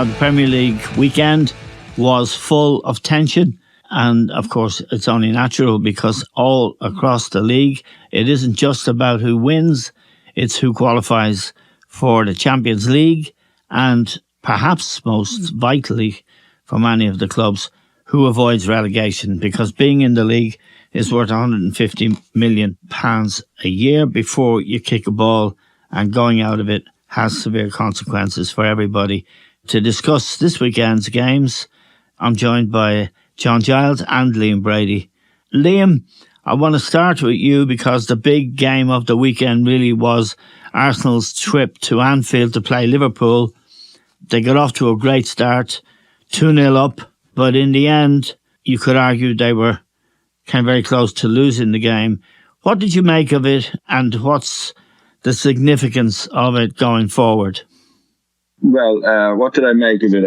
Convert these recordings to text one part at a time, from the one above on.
Now, the Premier League weekend was full of tension. And of course, it's only natural because all across the league, it isn't just about who wins, it's who qualifies for the Champions League, and perhaps most vitally for many of the clubs, who avoids relegation, because being in the league is worth £150 million a year before you kick a ball, and going out of it has severe consequences for everybody. To discuss this weekend's games, I'm joined by John Giles and Liam Brady. Liam, I want to start with you because the big game of the weekend really was Arsenal's trip to Anfield to play Liverpool. They got off to a great start, 2-0 up, but in the end, you could argue they came very close to losing the game. What did you make of it, and what's the significance of it going forward? Well, what did I make of it?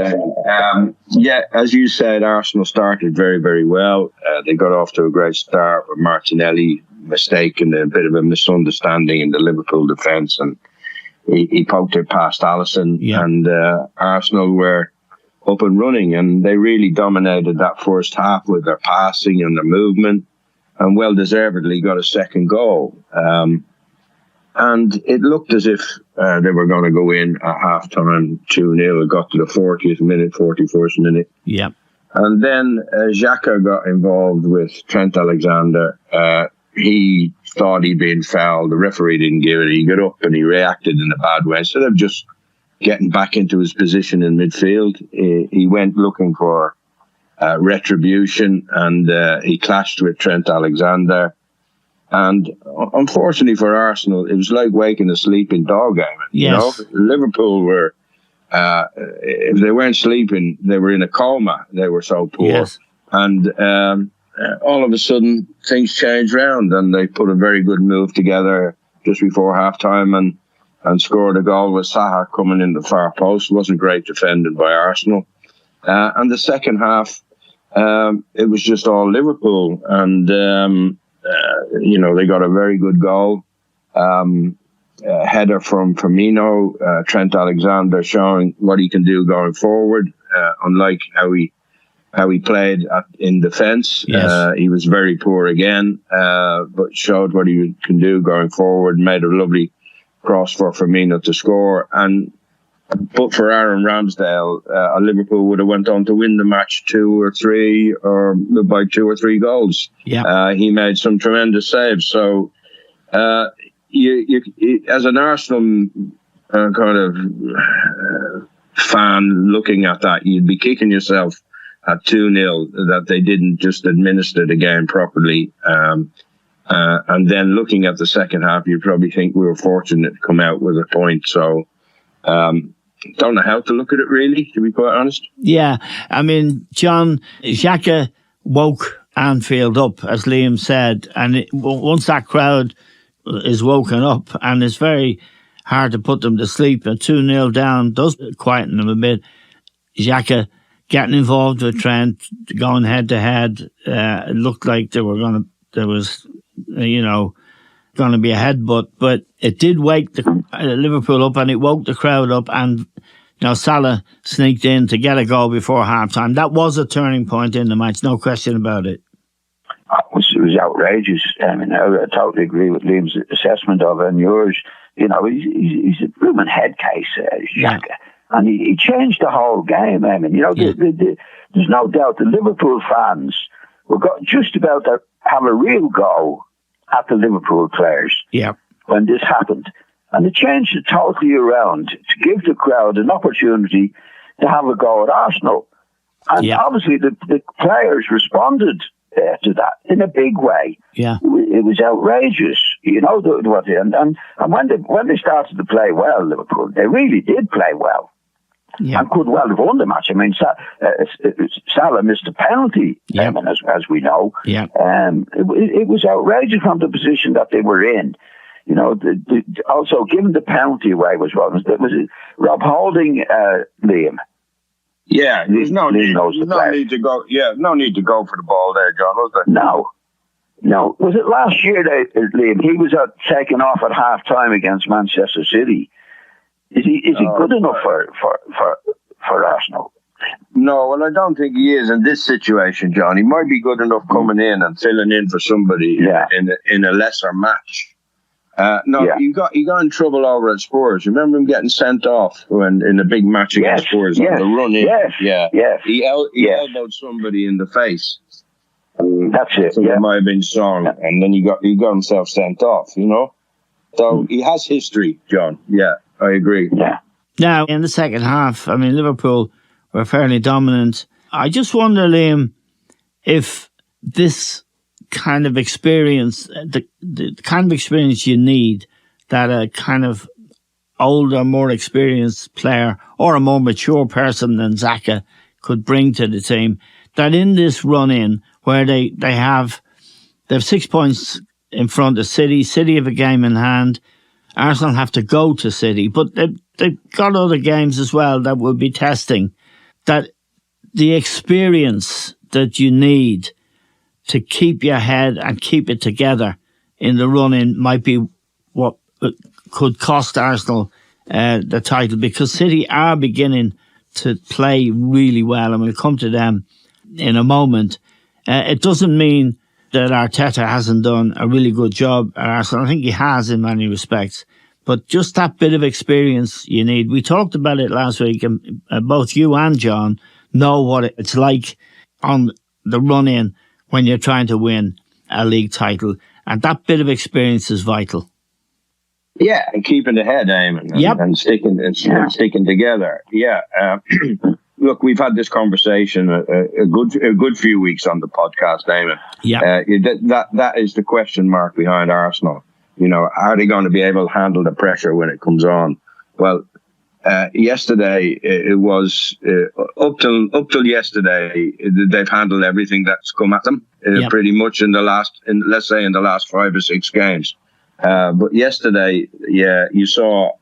As you said, Arsenal started very, very well. They got off to a great start with Martinelli mistaken a bit of a misunderstanding in the Liverpool defence, and he poked it past Alisson, and Arsenal were up and running, and they really dominated that first half with their passing and their movement, and well deservedly got a second goal. And it looked as if they were going to go in at half-time 2-0. It got to the 40th minute, 41st minute. Yeah. And then Xhaka got involved with Trent Alexander. He thought he'd been fouled. The referee didn't give it. He got up and he reacted in a bad way. Instead of just getting back into his position in midfield, he went looking for retribution, and he clashed with Trent Alexander. And unfortunately for Arsenal, it was like waking a sleeping dog game. Yes. You know, Liverpool were, if they weren't sleeping, they were in a coma. They were so poor. Yes. And all of a sudden, things changed round, and they put a very good move together just before halftime and scored a goal with Zaha coming in the far post. It wasn't great defended by Arsenal. And the second half, it was just all Liverpool. And they got a very good goal. Header from Firmino, Trent Alexander showing what he can do going forward, unlike how he played in defence. Yes. He was very poor again, but showed what he can do going forward, made a lovely cross for Firmino to score. But for Aaron Ramsdale, Liverpool would have went on to win the match 2 or 3 or by 2 or 3 goals. Yeah. He made some tremendous saves. So you as an Arsenal kind of fan looking at that, you'd be kicking yourself at 2-0 that they didn't just administer the game properly. And then looking at the second half, you'd probably think we were fortunate to come out with a point. So don't know how to look at it, really, to be quite honest. Yeah, I mean, John, Xhaka woke Anfield up, as Liam said, and once that crowd is woken up, and it's very hard to put them to sleep, and 2-0 down does quieten them a bit. Xhaka getting involved with Trent, going head-to-head, it looked like there was going to be a headbutt, but it did wake the Liverpool up, and it woke the crowd up, and Salah sneaked in to get a goal before half-time. That was a turning point in the match, no question about it. It was outrageous. I mean, I totally agree with Liam's assessment of it and yours. He's a blooming head case, Xhaka. And he changed the whole game. I mean, there's no doubt the Liverpool fans were just about to have a real go at the Liverpool players when this happened. And it changed it totally around to give the crowd an opportunity to have a go at Arsenal. And obviously the players responded to that in a big way. Yeah. It was outrageous, and when they started to play well, Liverpool, they really did play well. Yeah. And could well have won the match. I mean, Salah missed a penalty, as we know. Yeah. It was outrageous from the position that they were in. Also, giving the penalty away was wrong. Was it Rob Holding, Liam? Yeah, there's no need to go. Yeah, no need to go for the ball there, John, was there? No. Was it last year that Liam? He was taken off at half time against Manchester City. Is he good enough for Arsenal. No, well, I don't think he is in this situation, John. He might be good enough coming in and filling in for somebody in a lesser match. He got in trouble over at Spurs. Remember him getting sent off in a big match against Spurs on the run in? Yes. He elbowed somebody in the face. That's it. So it might have been song, and then he got himself sent off. So he has history, John. Yeah, I agree. Yeah. Now in the second half, I mean, Liverpool were fairly dominant. I just wonder, Liam, if this kind of experience, the kind of experience you need that a kind of older, more experienced player or a more mature person than Xhaka could bring to the team, that in this run-in where they have 6 points in front of City have a game in hand, Arsenal have to go to City, but they've got other games as well that will be testing, that the experience that you need to keep your head and keep it together in the run-in might be what could cost Arsenal the title, because City are beginning to play really well, and we'll come to them in a moment. It doesn't mean that Arteta hasn't done a really good job at Arsenal. I think he has in many respects, but just that bit of experience you need. We talked about it last week, and both you and John know what it's like on the run-in when you're trying to win a league title, and that bit of experience is vital. Yeah, and keeping the head, Eamon, and sticking together. Yeah. Look, we've had this conversation a good few weeks on the podcast, Eamon. Yeah. That is the question mark behind Arsenal. Are they going to be able to handle the pressure when it comes on? Well, yesterday it was up till yesterday they've handled everything that's come at them pretty much in the last 5 or 6 games. But yesterday, you saw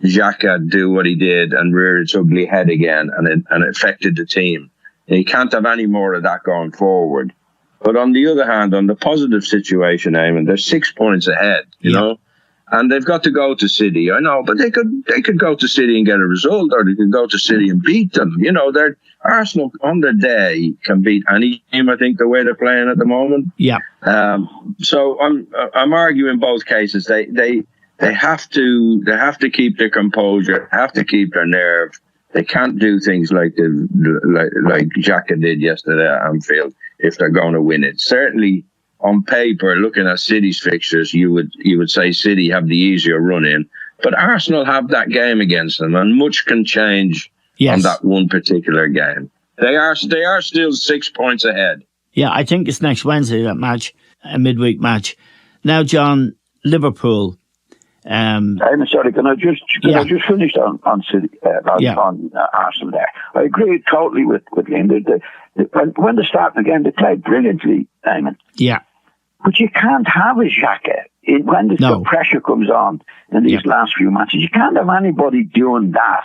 Xhaka do what he did and rear its ugly head again, and it affected the team. And you can't have any more of that going forward. But on the other hand, on the positive situation, Eamon, they're 6 points ahead, you know, and they've got to go to City. I know, but they could go to City and get a result, or they could go to City and beat them. They're Arsenal on the day can beat any team. I think the way they're playing at the moment. Yeah. So I'm arguing both cases. They have to keep their composure, have to keep their nerve. They can't do things like Xhaka did yesterday at Anfield if they're going to win it. Certainly, on paper, looking at City's fixtures, you would say City have the easier run in, but Arsenal have that game against them, and much can change on that one particular game. They are still 6 points ahead. Yeah, I think it's next Wednesday, that match, a midweek match. Now, John, Liverpool. I'm sorry, can I just finish on City, on Arsenal there? I agree totally with Liam. When they start again, they play brilliantly, Eamon. Yeah. But you can't have a Xhaka when the pressure comes on in these last few matches. You can't have anybody doing that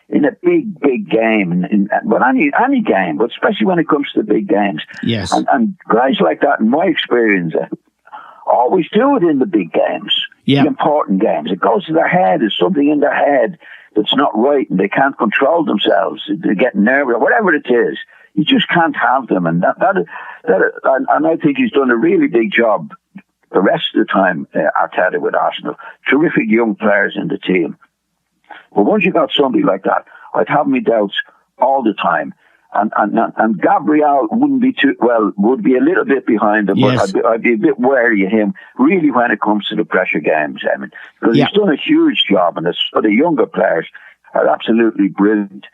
in a big game, any game, but especially when it comes to the big games. Yes. And guys like that, in my experience, always do it in the big games, the important games. It goes to their head. There's something in their head that's not right, and they can't control themselves. They get nervous, whatever it is. You just can't have them, and and I think he's done a really big job the rest of the time, Arteta with Arsenal. Terrific young players in the team. But once you got somebody like that, I'd have my doubts all the time. And Gabriel would be a little bit behind him, but I'd be a bit wary of him, really, when it comes to the pressure games, Eamon, because he's done a huge job, and the younger players are absolutely brilliant.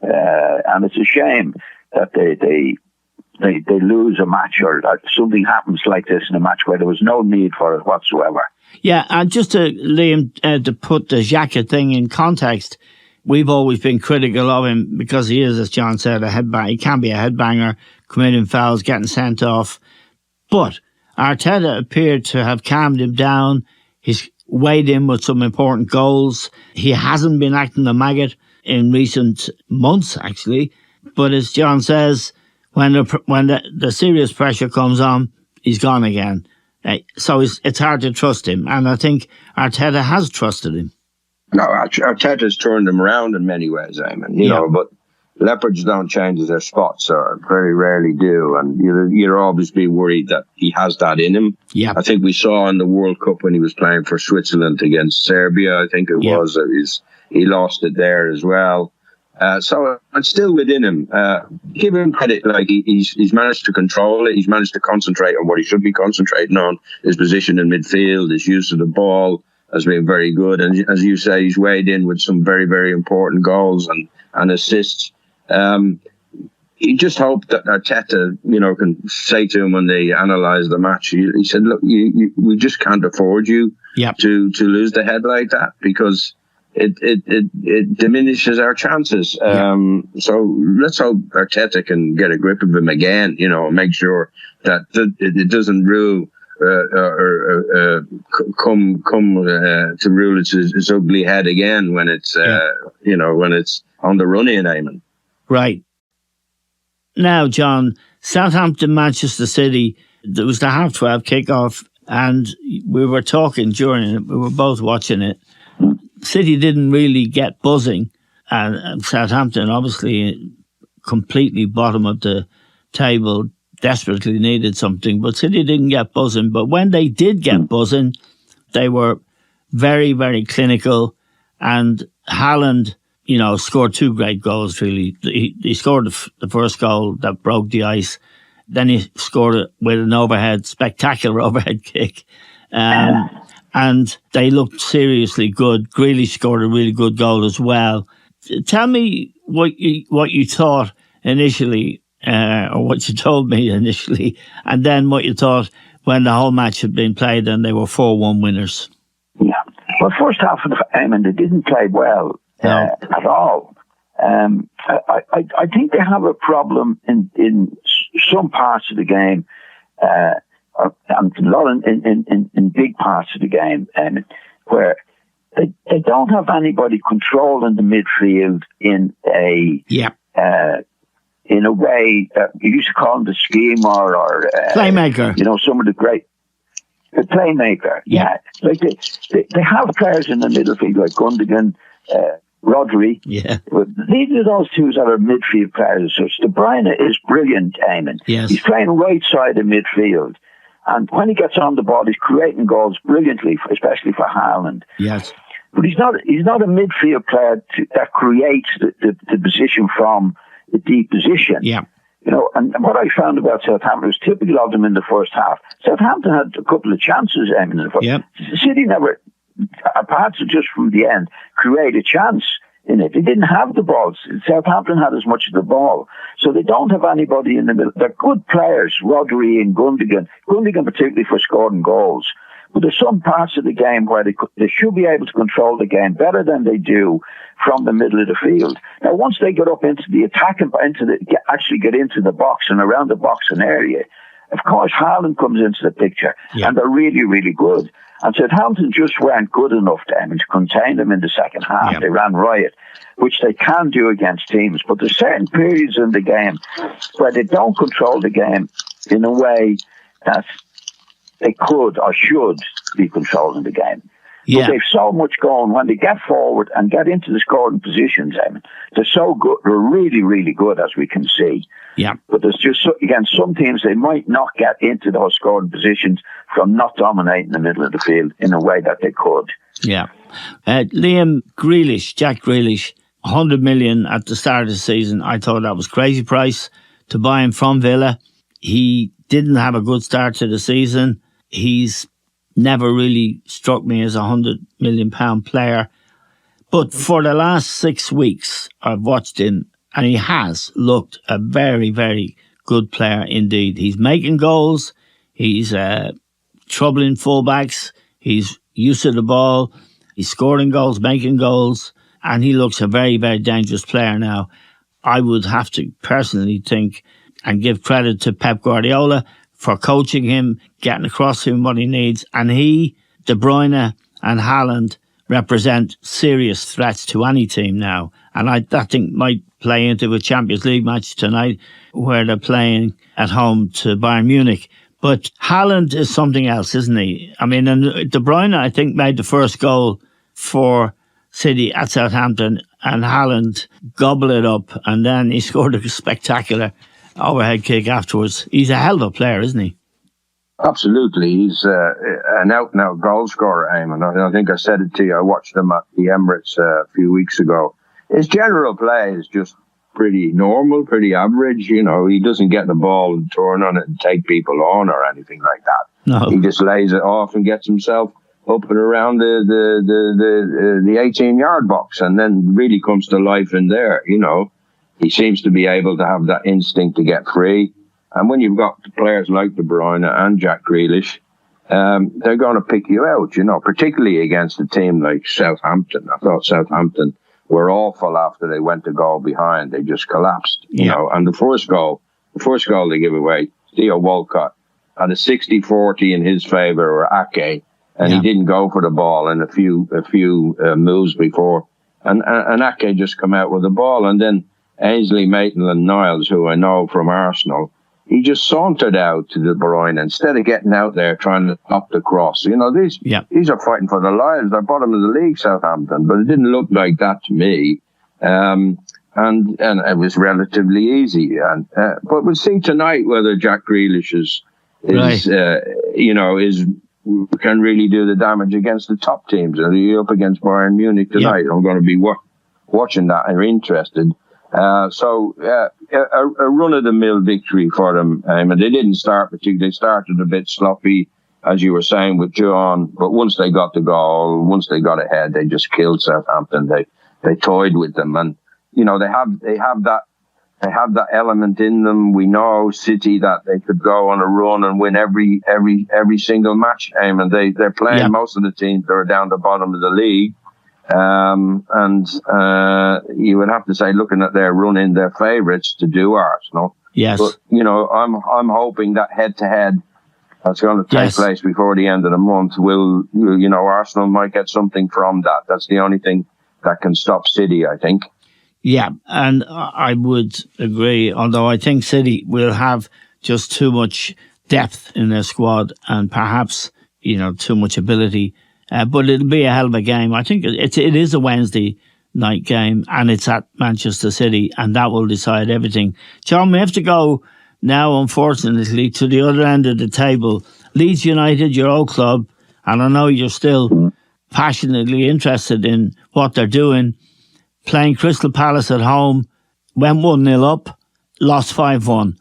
And it's a shame that they lose a match, or something happens like this in a match where there was no need for it whatsoever. Yeah, and just to Liam, to put the Xhaka thing in context, we've always been critical of him because he is, as John said, a headbanger. He can be a headbanger, committing fouls, getting sent off. But Arteta appeared to have calmed him down. He's weighed in with some important goals. He hasn't been acting the maggot in recent months, actually. But as John says, when the serious pressure comes on, he's gone again. So it's hard to trust him. And I think Arteta has trusted him. No, Arteta's turned them around in many ways, Eamon, you know, but leopards don't change their spots, or very rarely do, and you'd always be worried that he has that in him. Yeah. I think we saw in the World Cup when he was playing for Switzerland against Serbia, I think it was, he lost it there as well. So it's still within him. Give him credit, like he's managed to control it. He's managed to concentrate on what he should be concentrating on. His position in midfield, his use of the ball has been very good. And as you say, he's weighed in with some very, very important goals and assists. He just hoped that Arteta, can say to him when they analyse the match, he said, look, we just can't afford you to lose the head like that, because it diminishes our chances. So let's hope Arteta can get a grip of him again, and make sure that it doesn't rule come to rule its ugly head again when it's when it's on the run in, Eamon. Right. Now, John, Southampton, Manchester City, there was the 12:30 kickoff, and we were talking during it, we were both watching it. City didn't really get buzzing, and Southampton obviously completely bottom of the table, desperately needed something, but City didn't get buzzing. But when they did get buzzing, they were very, very clinical, and Haaland, scored two great goals, really. He scored the first goal that broke the ice. Then he scored it with an spectacular overhead kick. And they looked seriously good. Grealish scored a really good goal as well. Tell me what you thought initially, or what you told me initially, and then what you thought when the whole match had been played and they were 4-1 winners. Yeah. Well, first half of the game, they didn't play well at all. I think they have a problem in some parts of the game, and a lot in big parts of the game, where they don't have anybody controlling the midfield in a way that you used to call them the schemer or playmaker. Some of the great. The playmaker, like they have players in the midfield like Gundogan, Rodri. Yeah. These are those two that are midfield players. So De Bruyne is brilliant, Eamon. Yes. He's playing right side of midfield. And when he gets on the ball, he's creating goals brilliantly, especially for Haaland. Yes. But he's not a midfield player that creates the position from the deep position. Yeah. And what I found about Southampton was typical of them in the first half. Southampton had a couple of chances, Eamon, in the first half. City never, apart from just from the end, create a chance in it. They didn't have the ball. Southampton had as much of the ball. So they don't have anybody in the middle. They're good players, Rodri and Gundogan. Gundogan particularly for scoring goals. But there's some parts of the game where they should be able to control the game better than they do from the middle of the field. Now, once they get up into the attack and actually get into the box and around the boxing area, of course, Haaland comes into the picture, and they're really, really good. And Southampton just weren't good enough to contain them in the second half. They ran riot, which they can do against teams. But there's certain periods in the game where they don't control the game in a way that they could or should be controlling the game. But they've so much going. When they get forward and get into the scoring positions, they're so good. They're really, really good, as we can see. Yeah. But there's just, again, some teams, they might not get into those scoring positions from not dominating the middle of the field in a way that they could. Yeah. Liam Grealish, Jack Grealish, 100 million at the start of the season. I thought that was crazy price to buy him from Villa. He didn't have a good start to the season. He's never really struck me as a £100 million player. But for the last 6 weeks, I've watched him, and he has looked a very, very good player indeed. He's making goals. He's troubling fullbacks. He's used to the ball. He's scoring goals, making goals, and he looks a very, very dangerous player now. I would have to personally think and give credit to Pep Guardiola for coaching him, getting across to him what he needs. And he, De Bruyne and Haaland represent serious threats to any team now. And I think might play into a Champions League match tonight where they're playing at home to Bayern Munich. But Haaland is something else, isn't he? I mean, and De Bruyne, I think, made the first goal for City at Southampton, and Haaland gobbled it up, and then he scored a spectacular overhead kick afterwards. He's a hell of a player, isn't he? Absolutely. He's an out-and-out goal scorer, Eamon. I think I said it to you. I watched him at the Emirates a few weeks ago. His general play is just pretty normal, pretty average. You know, he doesn't get the ball and turn on it and take people on or anything like that. No. He just lays it off and gets himself up and around the 18-yard box, and then really comes to life in there. You know, he seems to be able to have that instinct to get free. And when you've got players like De Bruyne and Jack Grealish, they're going to pick you out, you know, particularly against a team like Southampton. I thought Southampton were awful after they went to goal behind. They just collapsed, you know. And the first goal they give away, Theo Walcott had a 60-40 in his favour, or Ake, and he didn't go for the ball in a few moves before. And Ake just come out with the ball. And then Ainsley Maitland-Niles, who I know from Arsenal, he just sauntered out to De Bruyne instead of getting out there trying to stop the cross. You know, these are fighting for their lives. They're bottom of the league, Southampton, but it didn't look like that to me. And it was relatively easy. But we'll see tonight whether Jack Grealish can really do the damage against the top teams. And he's up against Bayern Munich tonight. I'm going to be watching that and interested. So a run-of-the-mill victory for them. And they didn't start particularly. They started a bit sloppy, as you were saying, with John. But once they got the goal, once they got ahead, they just killed Southampton. They toyed with them, and you know they have that element in them. We know City that they could go on a run and win every single match. And they're playing most of the teams that are down the bottom of the league. And you would have to say, looking at their run in, their favourites to do Arsenal. Yes. But, you know, I'm hoping that head-to-head that's going to take place before the end of the month Arsenal might get something from that. That's the only thing that can stop City, I think. Yeah, and I would agree, although I think City will have just too much depth in their squad and perhaps, too much ability. But it'll be a hell of a game. I think it is a Wednesday night game, and it's at Manchester City, and that will decide everything. John, we have to go now, unfortunately, to the other end of the table. Leeds United, your old club, and I know you're still passionately interested in what they're doing. Playing Crystal Palace at home, went 1-0 up, lost 5-1.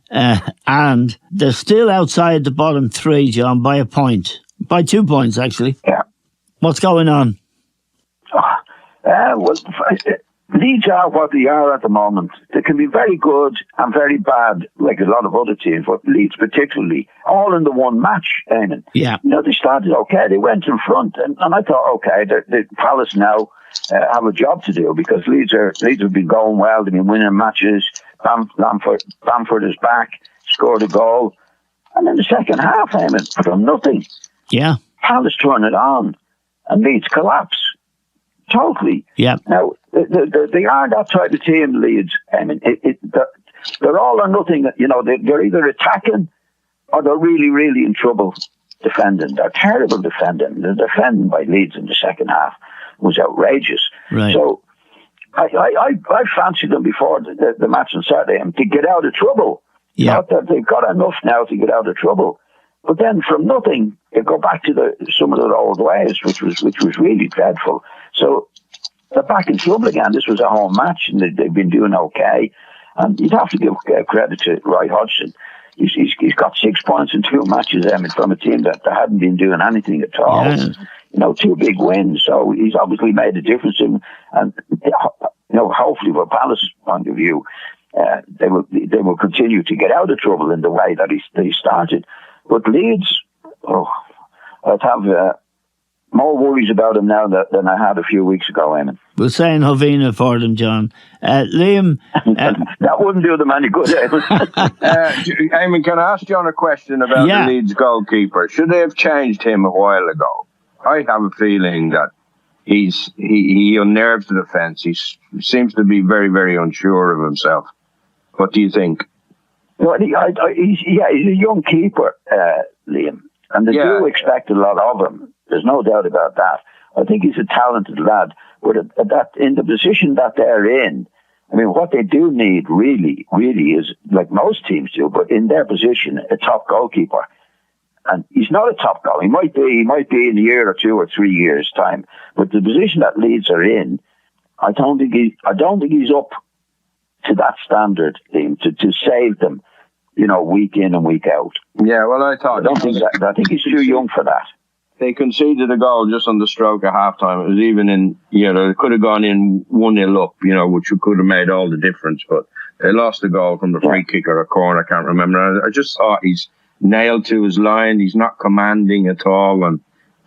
And they're still outside the bottom three, John, by a point. By 2 points, actually. Yeah. What's going on? Leeds are what they are at the moment. They can be very good and very bad, like a lot of other teams, but Leeds particularly, all in the one match, Eamon. Yeah. They started okay. They went in front, and I thought, okay, the Palace now have a job to do, because Leeds have been going well. They've been winning matches. Bamford is back, scored a goal. And in the second half, Eamon, from nothing. Yeah. Palace turn it on, and Leeds collapse. Totally. Yeah. Now, they aren't that type of team, Leeds. I mean, they're all or nothing. They're either attacking or they're really, really in trouble defending. They're terrible defending. The defending by Leeds in the second half was outrageous. Right. So I fancied them before the match on Saturday to get out of trouble. Yeah. They've got enough now to get out of trouble. But then from nothing, they go back to some of their old ways, which was really dreadful. So they're back in trouble again. This was a home match, and they've been doing okay. And you'd have to give credit to Roy Hodgson. He's got 6 points in 2 matches, from a team that hadn't been doing anything at all. Yeah. 2 big wins. So he's obviously made a difference. And hopefully, from Palace's point of view, they will continue to get out of trouble in the way that they started. But Leeds, I'd have more worries about them now than I had a few weeks ago, Eamon. We're saying Hovina for them, John. Liam. That wouldn't do them any good, Eamon. Eamon, can I ask John a question about the Leeds goalkeeper? Should they have changed him a while ago? I have a feeling that he unnerves the defence. He seems to be very, very unsure of himself. What do you think? Well, he's a young keeper, Liam, and they do expect a lot of him. There's no doubt about that. I think he's a talented lad. But that in the position that they're in, I mean, what they do need really, really is, like most teams do, but in their position, a top goalkeeper. And he's not a top goal. He might be in a year or 2 or 3 years' time. But the position that Leeds are in, I don't think he's up to that standard, Liam, to save them, week in and week out. Yeah, well, I think he's too young for that. They conceded a goal just on the stroke of halftime. It was even in, it could have gone in 1-0 up, which could have made all the difference. But they lost the goal from the free kick or a corner. I can't remember. I just thought he's nailed to his line. He's not commanding at all. And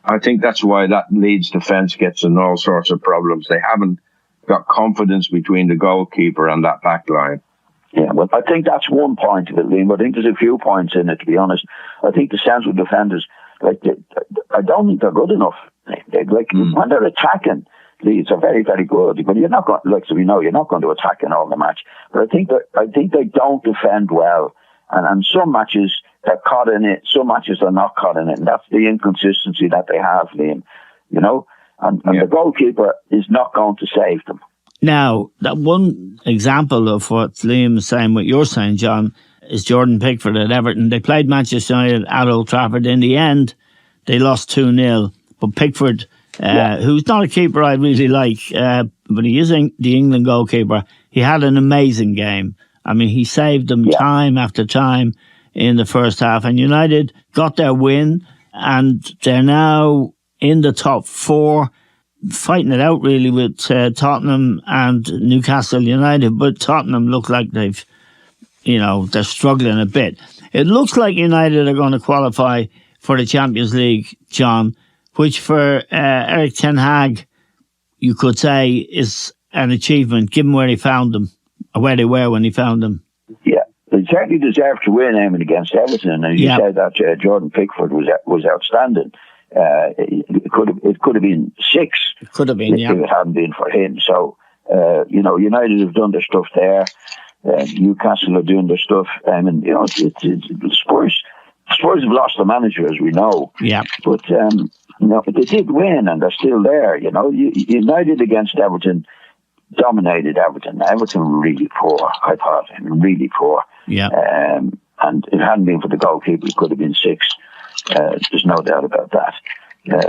I think that's why that Leeds defence gets in all sorts of problems. They haven't got confidence between the goalkeeper and that back line. Yeah, well, I think that's one point of it, Liam. I think there's a few points in it, to be honest. I think the central defenders, I don't think they're good enough. When they're attacking, Leeds are very, very good. But you're not going, you're not going to attack in all the match. But I think they don't defend well. And some matches they're caught in it, some matches they're not caught in it. And that's the inconsistency that they have, Liam. And the goalkeeper is not going to save them. Now, that one example of what Liam is saying, what you're saying, John, is Jordan Pickford at Everton. They played Manchester United at Old Trafford. In the end, they lost 2-0. But Pickford, who's not a keeper I really like, but he is the England goalkeeper, he had an amazing game. I mean, he saved them time after time in the first half. And United got their win, and they're now in the top 4, fighting it out really with Tottenham and Newcastle United. But Tottenham look like they're struggling a bit. It looks like United are going to qualify for the Champions League, John, which for Erik ten Hag, you could say, is an achievement, given where he found them, or where they were when he found them. Yeah, they certainly deserved to win aiming against Everton. And you said that Jordan Pickford was outstanding. It could have been 6. It could have been, if it hadn't been for him. So, United have done their stuff there. Newcastle are doing their stuff. Spurs have lost the manager, as we know. Yeah. But, they did win, and they're still there. United against Everton dominated Everton. Everton were really poor, I thought. Really poor. Yeah. And if it hadn't been for the goalkeeper, it could have been 6. There's no doubt about that.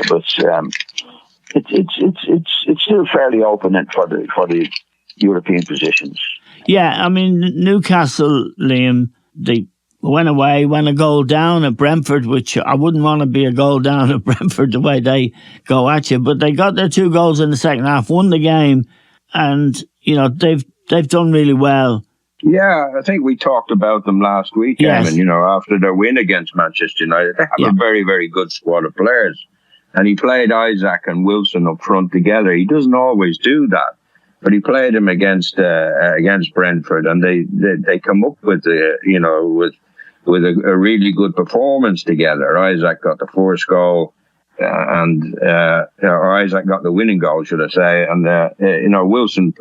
But it's still fairly open for the European positions. Yeah, I mean, Newcastle, Liam, they went a goal down at Brentford, which I wouldn't want to be a goal down at Brentford the way they go at you. But they got their 2 goals in the second half, won the game, and they've done really well. Yeah, I think we talked about them last week, yes. Eamon, after their win against Manchester United. They have a very, very good squad of players. And he played Isaac and Wilson up front together. He doesn't always do that, but he played him against Brentford, and they come up with with a really good performance together. Isaac got the first goal, or Isaac got the winning goal, should I say, and Wilson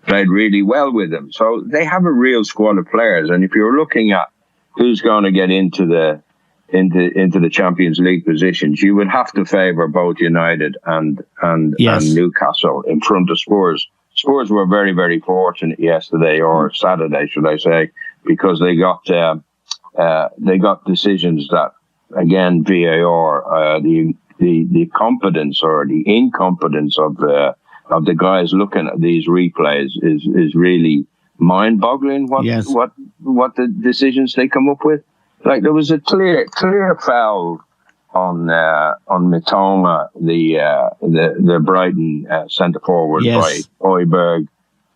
played really well with them. So they have a real squad of players. And if you're looking at who's going to get into the Champions League positions, you would have to favour both United and Newcastle in front of Spurs. Spurs were very, very fortunate yesterday, or Saturday, should I say, because they got decisions that, again, VAR, the competence or the incompetence of the guys looking at these replays is really mind-boggling. What the decisions they come up with. Like, there was a clear foul on Mitoma, the Brighton centre forward by Højbjerg,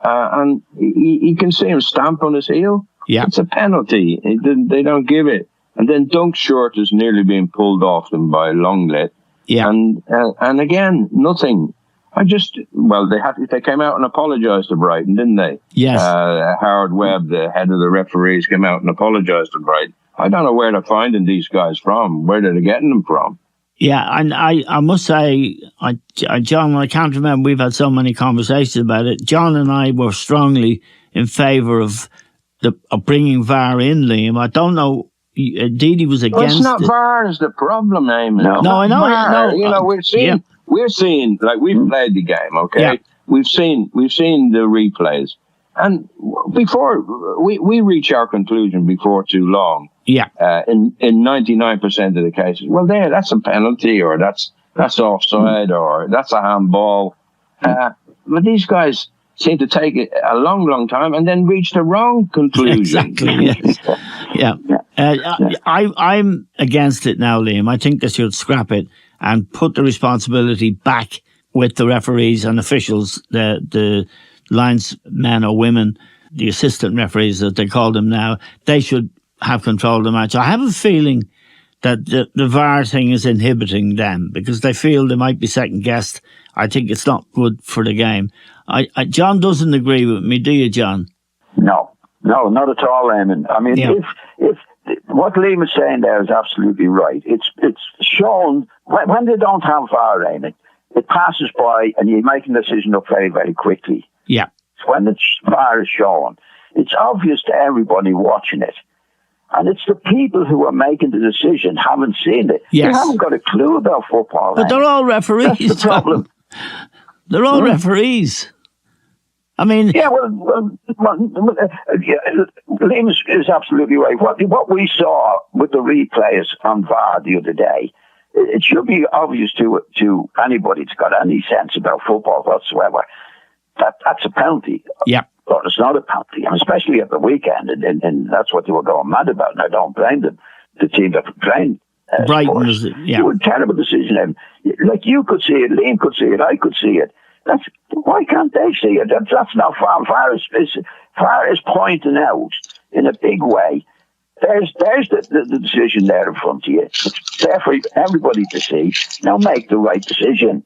and you can see him stamp on his heel. Yeah, it's a penalty. They don't give it, and then Dunk's shirt is nearly being pulled off them by Longlet. Yeah, and again nothing. They came out and apologised to Brighton, didn't they? Yes. Howard Webb, the head of the referees, came out and apologised to Brighton. I don't know where they're finding these guys from. Where they're getting them from? Yeah, and I must say, John, I can't remember, we've had so many conversations about it. John and I were strongly in favour of bringing VAR in, Liam. I don't know, Didi was against it's not VAR is the problem, Eamon. No, I know. We've we're seeing, like, we've played the game, okay? Yeah. We've seen the replays. And before, we reach our conclusion before too long. Yeah. In 99% of the cases, well, that's a penalty, or that's offside, or that's a handball. But these guys seem to take it a long, long time and then reach the wrong conclusion. Exactly, yes. Yeah. I'm against it now, Liam. I think they should scrap it and put the responsibility back with the referees and officials, the linesmen or women, the assistant referees that they call them now. They should have control of the match. I have a feeling that the VAR thing is inhibiting them because they feel they might be second guessed. I think it's not good for the game. John doesn't agree with me, do you, John? No, not at all, Eamon. I mean, if what Liam is saying there is absolutely right. It's shown when they don't have VAR, Eamon, it passes by and you make a decision up very, very quickly. Yeah. When the VAR is shown, it's obvious to everybody watching it. And it's the people who are making the decision haven't seen it. Yes. They haven't got a clue about football. But they're all referees. That's the problem. They're all referees. I mean... Yeah, Liam is absolutely right. What we saw with the replays on VAR the other day, it should be obvious to anybody that's got any sense about football whatsoever that that's a penalty. Yeah. But it's not a penalty, and especially at the weekend, and that's what they were going mad about, and I don't blame them, the team that playing. Brighton was it, yeah. It was a terrible decision, and like you could see it, Liam could see it, I could see it. Why can't they see it? That's not far. Far is pointing out in a big way. There's the decision there in front of you. It's there for everybody to see. Now make the right decision.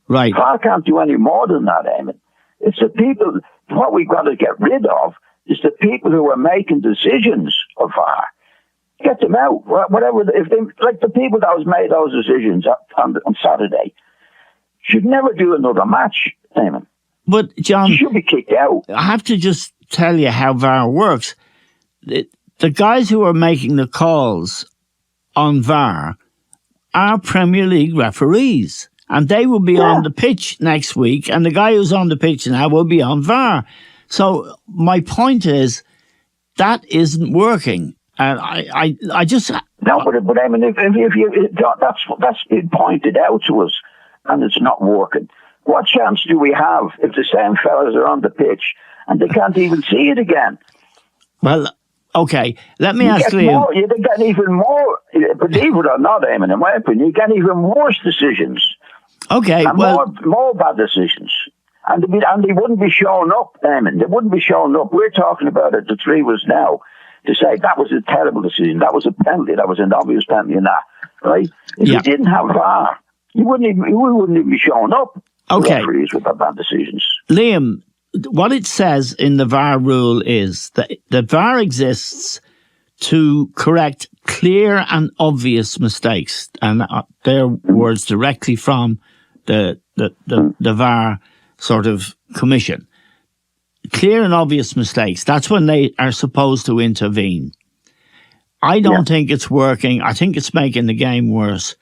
Right. Far can't do any more than that, Eamon. It's the people. What we've got to get rid of is the people who are making decisions of VAR. Get them out. Whatever. If they, like the people that was made those decisions on Saturday, should never do another match, Eamon. But John, you should be kicked out. I have to just tell you how VAR works. The guys who are making the calls on VAR are Premier League referees. And they will be on the pitch next week, and the guy who's on the pitch now will be on VAR. So my point is that isn't working, and I just no, but I mean, if that's been pointed out to us, and it's not working. What chance do we have if the same fellas are on the pitch and they can't even see it again? Well, okay, let me ask you. You get even more, believe it or not, Eamon, in my opinion, you get even worse decisions. Okay, and more bad decisions. And they wouldn't be showing up, Eamon. They wouldn't be showing up. We're talking about it, the three of us now, to say that was a terrible decision, that was a penalty, that was an obvious penalty and that, right? If you didn't have VAR, we wouldn't even be showing up. Okay. Referees with the bad decisions. Liam, what it says in the VAR rule is that the VAR exists to correct clear and obvious mistakes, and their words directly from the VAR sort of commission. Clear and obvious mistakes, that's when they are supposed to intervene. I don't think it's working. I think it's making the game worse.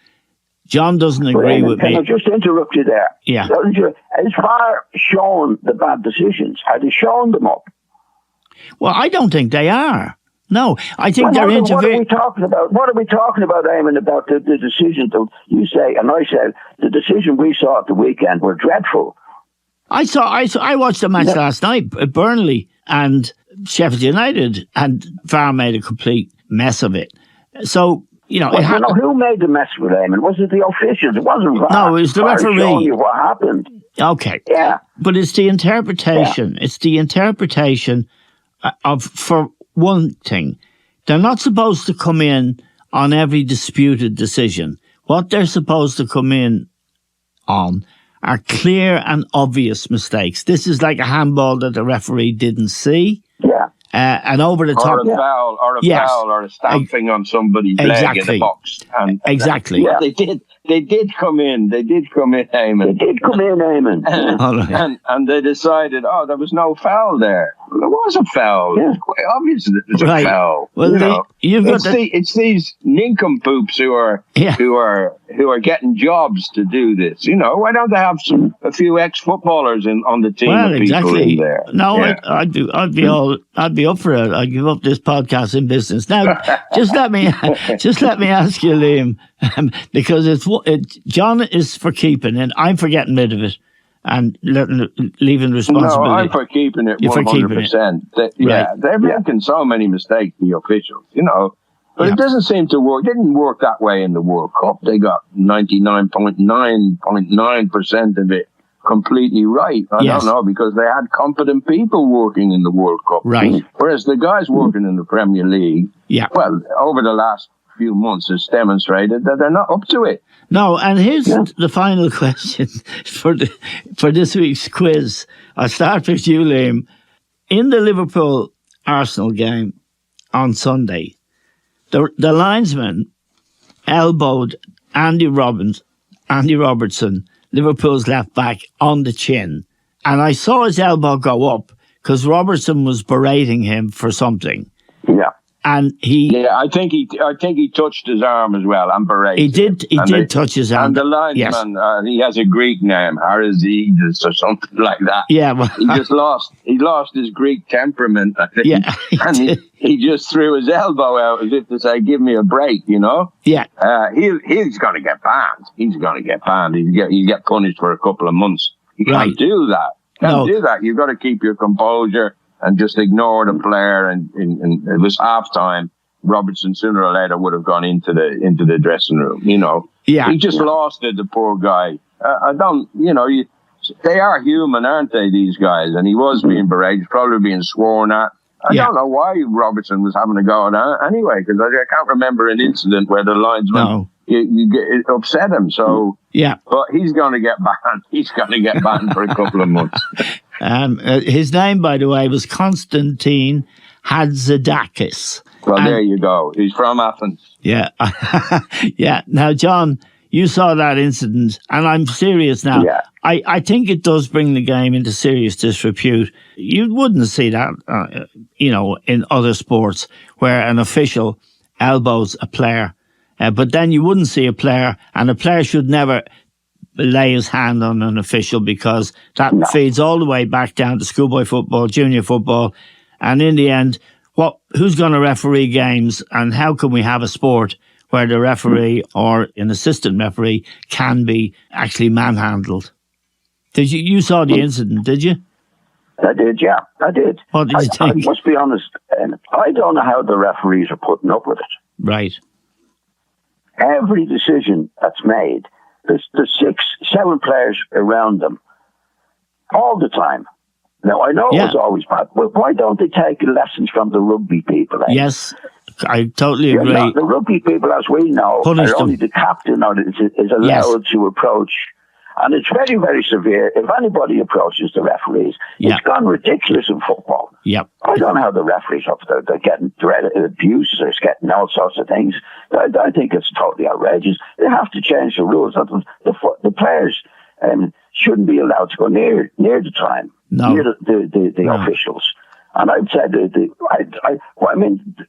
John doesn't agree with me. Can I just interrupt you there? Yeah. As VAR shown the bad decisions, have they shown them up? Well, I don't think they are. No, I think they're intervening. What are we talking about? What are we talking about, Eamon, about the decision that you say, and I said, the decision we saw at the weekend were dreadful. I watched the match last night, Burnley and Sheffield United, and VAR made a complete mess of it. So, you know, who made the mess of it, Eamon? Was it the officials? It wasn't VAR. No, it was the referee. Showing you what happened. Okay. Yeah. But it's the interpretation. Yeah. It's the interpretation of, for one thing, they're not supposed to come in on every disputed decision. What they're supposed to come in on are clear and obvious mistakes. This is like a handball that the referee didn't see. Yeah. And over the top. Or a foul, or a foul, or a stamping on somebody's leg in the box. And exactly. What they did. They did come in, Eamon. They did come in, Eamon. All right. And they decided, there was no foul there. Well, there was a foul. Yeah. It's quite obvious that there's Right. a foul. Well, you've got it's these nincompoops who are getting jobs to do this. Why don't they have a few ex-footballers on the team? Well, of people exactly. in there? No, Yeah. I'd be up for it. I'd give up this podcast in business. Now, just let me ask you, Liam, because John is for keeping and I'm for getting rid of it and leaving responsibility. No, I'm for keeping it. You're 100%. for keeping it. Yeah, they're making so many mistakes, the officials. But Yeah. it doesn't seem to work. It didn't work that way in the World Cup. They got 99.9% of it completely right. I Yes. don't know, because they had competent people working in the World Cup. Right. Whereas the guys working in the Premier League, Yeah. well, over the last few months has demonstrated that they're not up to it. No, and here's the final question for this week's quiz. I'll start with you, Liam. In the Liverpool-Arsenal game on Sunday, the linesman elbowed Andy Robertson, Liverpool's left back, on the chin. And I saw his elbow go up because Robertson was berating him for something. Yeah. And I think he touched his arm as well. I'm berating. He did touch his arm. And the linesman, he has a Greek name, Harizidis or something like that. Yeah, well, he lost his Greek temperament, I think. Yeah, he just threw his elbow out as if to say, "Give me a break," Yeah. He's going to get banned. He's going to get banned. He get punished for a couple of months. You can't do that. Do that. You've got to keep your composure and just ignore the player. And it was halftime. Robertson sooner or later would have gone into the dressing room. Yeah. He just lost it. The poor guy. They are human, aren't they? These guys. And he was being berated, probably being sworn at. I don't know why Robertson was having a go at that anyway, because I can't remember an incident where the linesman it upset him. So but he's going to get banned. He's going to get banned for a couple of months. His name, by the way, was Konstantin Hadzidakis. Well, there you go. He's from Athens. Yeah. Yeah. Now, John, you saw that incident, and I'm serious now. Yeah. I think it does bring the game into serious disrepute. You wouldn't see that, in other sports where an official elbows a player. But then you wouldn't see a player should never lay his hand on an official, because that feeds all the way back down to schoolboy football, junior football. And in the end, who's going to referee games, and how can we have a sport where the referee or an assistant referee can be actually manhandled? You saw the incident, did you? I did, yeah. I did. What did you think? I must be honest, I don't know how the referees are putting up with it. Right. Every decision that's made, there's 6-7 players around them all the time. Now, I know it was always bad, but why don't they take lessons from the rugby people? Yes, I totally agree. The rugby people, as we know, are only the captain is allowed to approach. And it's very, very severe. If anybody approaches the referees, it's gone ridiculous in football. Yep. I don't know how the referees they're getting abuse, they're getting all sorts of things. I think it's totally outrageous. They have to change the rules. The players shouldn't be allowed to go near the time, near the officials. And I'd say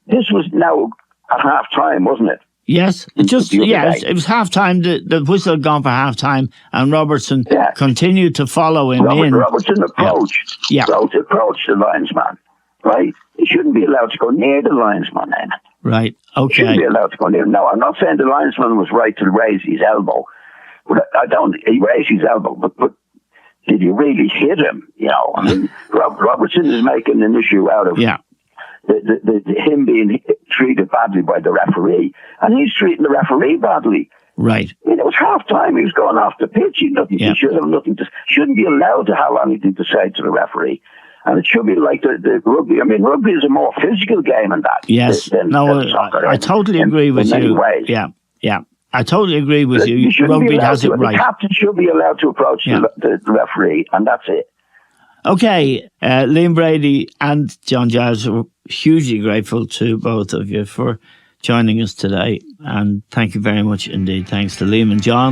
this was now at half time, wasn't it? Yes, it was half time. The whistle had gone for half time, and Robertson continued to follow him in. Robertson approached the linesman, right? He shouldn't be allowed to go near the linesman then. Right, okay. He shouldn't be allowed to go near him. No, I'm not saying the linesman was right to raise his elbow, but he raised his elbow, but did he really hit him? Robertson is making an issue out of him being treated badly by the referee, and he's treating the referee badly. Right. It was half time. He was going off the pitch. He should have nothing to. Shouldn't be allowed to have anything to say to the referee. And it should be like the rugby. I mean, rugby is a more physical game than that. Yes. Than soccer. I totally agree with you. In many ways. Yeah. I totally agree with you. Rugby has it right. The captain should be allowed to approach the referee, and that's it. Okay, Liam Brady and John Giles, we're hugely grateful to both of you for joining us today. And thank you very much indeed. Thanks to Liam and John.